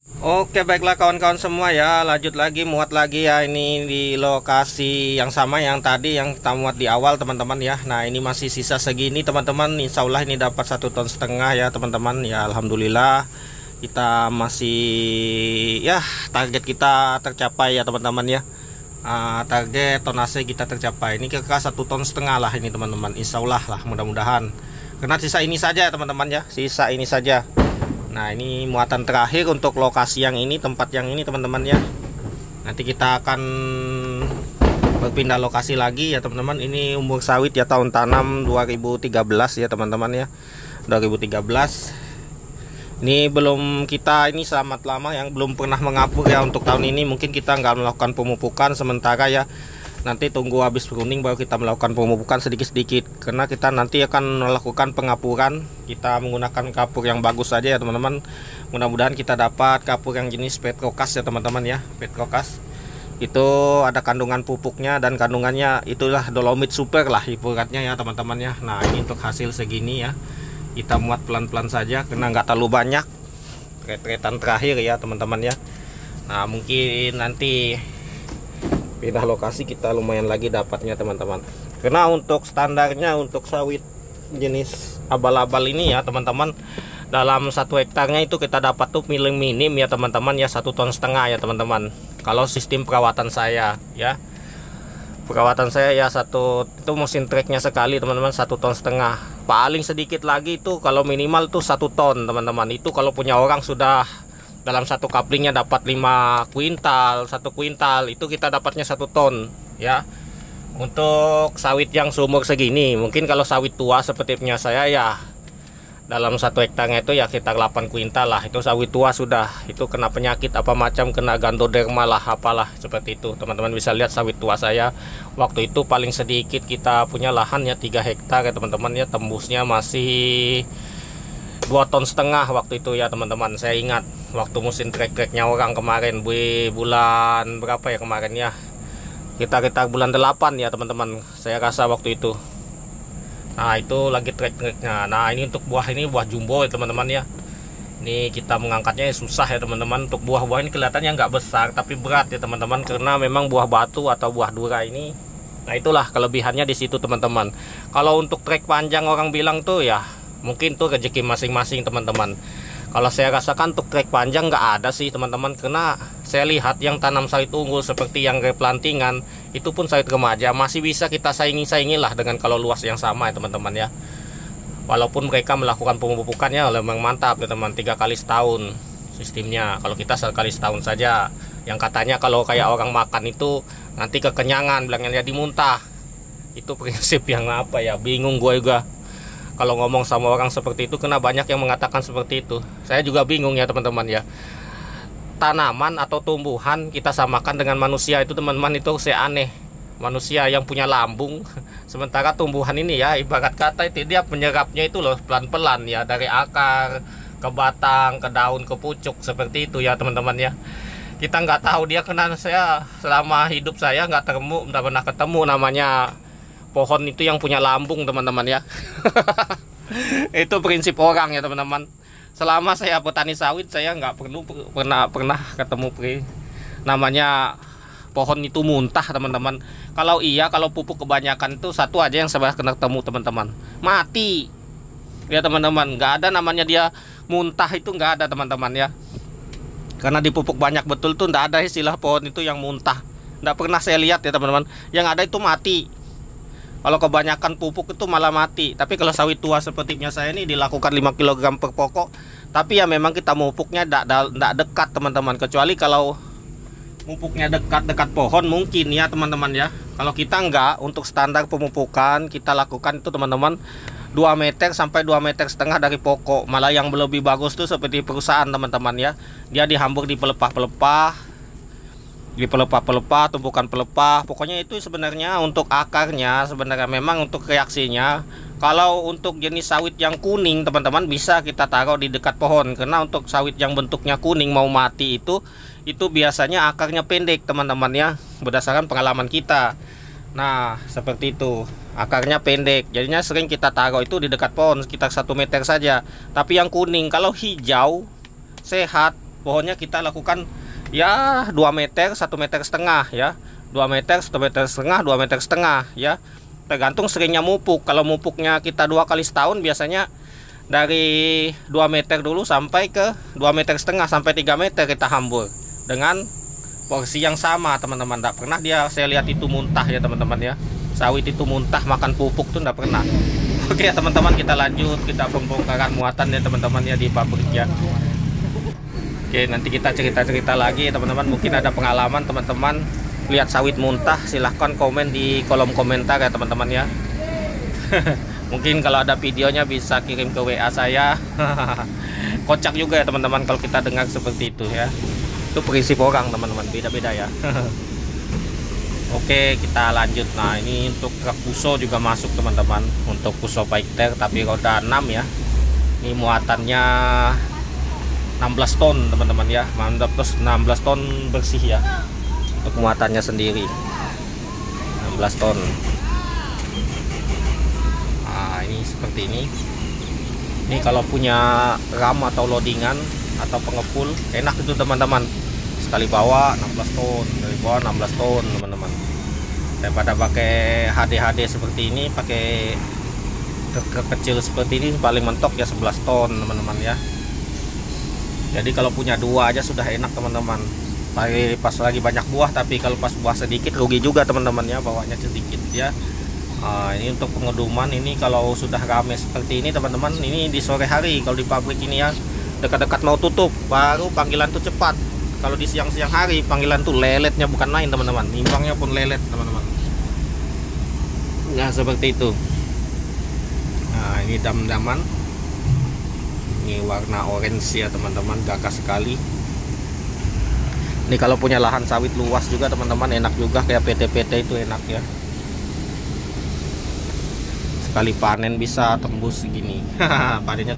Oke, baiklah kawan-kawan semua ya, lanjut lagi muat lagi ya, ini di lokasi yang sama yang tadi yang kita muat di awal teman-teman ya. Nah ini masih sisa segini teman-teman, Insya Allah ini dapat 1,5 ton ya teman-teman ya. Alhamdulillah kita masih ya, target kita tercapai ya teman-teman ya. Target tonase kita tercapai, ini kira-kira 1,5 ton lah ini teman-teman, Insya Allah lah, mudah-mudahan. Karena sisa ini saja ya teman-teman ya, sisa ini saja. Nah ini muatan terakhir untuk lokasi yang ini, tempat yang ini teman-teman ya. Nanti kita akan berpindah lokasi lagi ya teman-teman. Ini umur sawit ya, tahun tanam 2013 ya teman-teman ya, 2013. Ini belum, kita ini selamat lama yang belum pernah mengapur ya untuk tahun ini. Mungkin kita nggak melakukan pemupukan sementara ya, nanti tunggu habis pruning baru kita melakukan pemupukan sedikit-sedikit, karena kita nanti akan melakukan pengapuran. Kita menggunakan kapur yang bagus saja ya teman-teman. Mudah-mudahan kita dapat kapur yang jenis Petrokas ya teman-teman ya. Petrokas itu ada kandungan pupuknya dan kandungannya itulah dolomit super lah ibaratnya ya teman-teman ya. Nah ini untuk hasil segini ya, kita muat pelan-pelan saja karena nggak terlalu banyak, retretan terakhir ya teman-teman ya. Nah mungkin nanti pindah lokasi kita lumayan lagi dapatnya teman-teman, karena untuk standarnya untuk sawit jenis abal-abal ini ya teman-teman, dalam 1 hektarnya itu kita dapat tuh minim ya teman-teman ya, 1,5 ton ya teman-teman. Kalau sistem perawatan saya ya, perawatan saya ya satu itu mesin treknya sekali teman-teman 1,5 ton. Paling sedikit lagi itu kalau minimal tuh 1 ton teman-teman. Itu kalau punya orang sudah dalam satu kaplingnya dapat 5 kuintal, 1 kuintal itu kita dapatnya 1 ton ya. Untuk sawit yang seumur segini, mungkin kalau sawit tua seperti punya saya ya, dalam 1 hektarnya itu ya sekitar 8 kuintal lah. Itu sawit tua sudah, itu kena penyakit apa macam, kena ganoderma lah apalah seperti itu. Teman-teman bisa lihat sawit tua saya waktu itu paling sedikit, kita punya lahan ya 3 hektar ya teman-teman ya, tembusnya masih 2,5 ton waktu itu ya teman-teman. Saya ingat waktu musim trek-treknya orang kemarin, bulan berapa ya kemarin ya, kita bulan 8 ya teman-teman, saya rasa waktu itu. Nah itu lagi trek-treknya. Nah ini untuk buah, ini buah jumbo ya teman-teman ya. Ini kita mengangkatnya susah ya teman-teman. Untuk buah-buah ini kelihatannya nggak besar tapi berat ya teman-teman, karena memang buah batu atau buah dura ini. Nah itulah kelebihannya di situ teman-teman. Kalau untuk trek panjang orang bilang tuh ya, mungkin tuh rezeki masing-masing teman-teman. Kalau saya rasakan untuk trek panjang nggak ada sih teman-teman, karena saya lihat yang tanam sawit unggul seperti yang replantingan itu pun sawit remaja masih bisa kita saingi lah dengan kalau luas yang sama ya teman-teman ya. Walaupun mereka melakukan pemupukannya memang mantap ya teman, 3 kali setahun sistemnya. Kalau kita 1 kali setahun saja, yang katanya kalau kayak orang makan itu nanti kekenyangan, bilangnya jadi muntah. Itu prinsip yang apa ya, bingung gue juga kalau ngomong sama orang seperti itu, karena banyak yang mengatakan seperti itu. Saya juga bingung ya teman-teman ya. Tanaman atau tumbuhan kita samakan dengan manusia itu teman-teman, itu saya aneh. Manusia yang punya lambung, sementara tumbuhan ini ya ibarat kata itu dia menyerapnya itu loh pelan-pelan ya, dari akar ke batang ke daun ke pucuk seperti itu ya teman-teman ya. Kita nggak tahu dia, karena saya selama hidup saya nggak pernah ketemu namanya pohon itu yang punya lambung teman-teman ya. Itu prinsip orang ya teman-teman. Selama saya petani sawit saya nggak pernah ketemu namanya pohon itu muntah teman-teman. Kalau iya, kalau pupuk kebanyakan itu satu aja yang saya kena ketemu teman-teman, mati ya teman-teman. Nggak ada namanya dia muntah, itu nggak ada teman-teman ya, karena dipupuk banyak betul tuh nggak ada istilah pohon itu yang muntah. Nggak pernah saya lihat ya teman-teman, yang ada itu mati. Kalau kebanyakan pupuk itu malah mati. Tapi kalau sawit tua sepertinya saya ini dilakukan 5 kg per pokok, tapi ya memang kita mupuknya tidak dekat teman-teman. Kecuali kalau mupuknya dekat pohon mungkin ya teman-teman ya. Kalau kita enggak, untuk standar pemupukan kita lakukan itu teman-teman 2 meter sampai 2,5 meter dari pokok. Malah yang lebih bagus tuh seperti perusahaan teman-teman ya, dia dihambur di pelepah-pelepah, tumpukan pelepah. Pokoknya itu sebenarnya untuk akarnya, sebenarnya memang untuk reaksinya. Kalau untuk jenis sawit yang kuning teman-teman bisa kita taruh di dekat pohon, karena untuk sawit yang bentuknya kuning mau mati itu biasanya akarnya pendek teman-teman ya, berdasarkan pengalaman kita. Nah seperti itu, akarnya pendek, jadinya sering kita taruh itu di dekat pohon sekitar 1 meter saja. Tapi yang kuning, kalau hijau sehat pohonnya kita lakukan ya 2 meter 1,5 meter ya, 2 meter 1,5 meter 2 meter ya, tergantung seringnya mupuk. Kalau mupuknya kita 2 kali setahun, biasanya dari 2 meter dulu sampai ke 2,5 meter sampai 3 meter kita hambur dengan porsi yang sama teman-teman. Tidak pernah saya lihat itu muntah ya teman-teman ya, sawit itu muntah makan pupuk tuh tidak pernah. Oke ya teman-teman, kita lanjut, kita pembongkaran muatan ya teman-teman ya di pabrik ya. Oke, nanti kita cerita-cerita lagi ya teman-teman. Mungkin ada pengalaman teman-teman lihat sawit muntah, silahkan komen di kolom komentar ya teman-teman ya. Mungkin kalau ada videonya bisa kirim ke WA saya. Kocak juga ya teman-teman kalau kita dengar seperti itu ya. Itu prinsip orang teman-teman, beda-beda ya. Oke, kita lanjut. Nah, ini untuk truk Fuso juga masuk teman-teman, untuk Fuso Fighter tapi roda 6 ya. Ini muatannya 16 ton teman-teman ya, mantap, terus 16 ton bersih ya untuk muatannya sendiri, 16 ton. Nah, ini seperti ini kalau punya ram atau loadingan atau pengepul enak itu teman-teman, sekali bawa 16 ton, dari bawah 16 ton teman-teman, daripada pakai HD seperti ini. Pakai truk kecil seperti ini paling mentok ya 11 ton teman-teman ya. Jadi kalau punya 2 aja sudah enak teman-teman, pas lagi banyak buah. Tapi kalau pas buah sedikit rugi juga teman-teman ya, bawanya sedikit ya. Ini untuk pengeduman. Ini kalau sudah rame seperti ini teman-teman, ini di sore hari kalau di pabrik ini ya, dekat-dekat mau tutup baru panggilan tuh cepat. Kalau di siang-siang hari panggilan tuh leletnya bukan main teman-teman, nimbangnya pun lelet teman-teman. Nah seperti itu. Nah ini dam-daman, ini warna orange ya teman-teman, gagah sekali. Ini kalau punya lahan sawit luas juga teman-teman, enak juga, kayak PT-PT itu enak ya. Sekali panen bisa tembus segini. Panennya